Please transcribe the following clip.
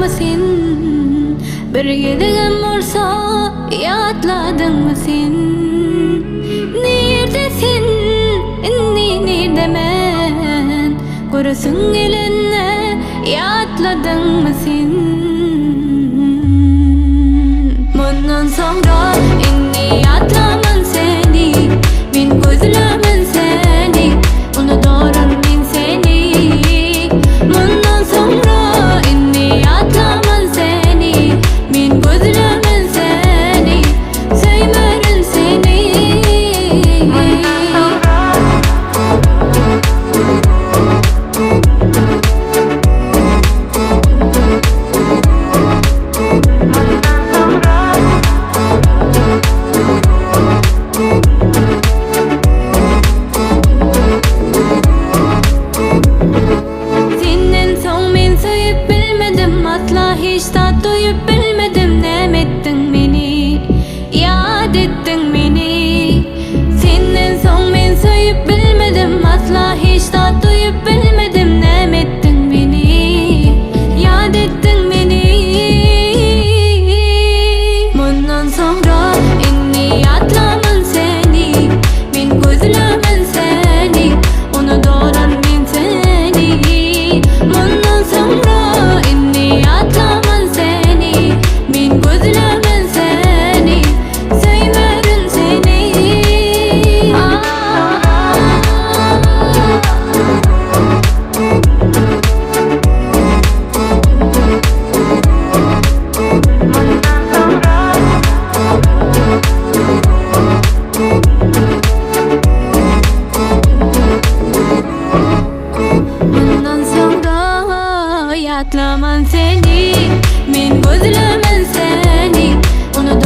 mı sen? Bir gidegem olsa yatladın mı sen? Neredesin? Nerede men? Görüsün gelenle yatladın mı sen? Bundan sonra inni yatlaman seni, min gözlemen seni, unuturum ben seni. Bundan sonra inni yatlaman seni, min gözlemen seni, sevmerim seni. Hiç tat duyup bilmedim, nemettin beni, yad ettin beni. Senden son men sayıp bilmedim, asla hiç tat duyup bilmedim, nemettin beni, yad ettin beni. Bundan sonra inni yatlaman seni, min gözlemen seni, unuturum ben seni. Bundan sonra yatlaman seni, min gözlemen seni, sevmerim seni. Bundan sonra yatlaman seni, min gözlemen seni, unuturum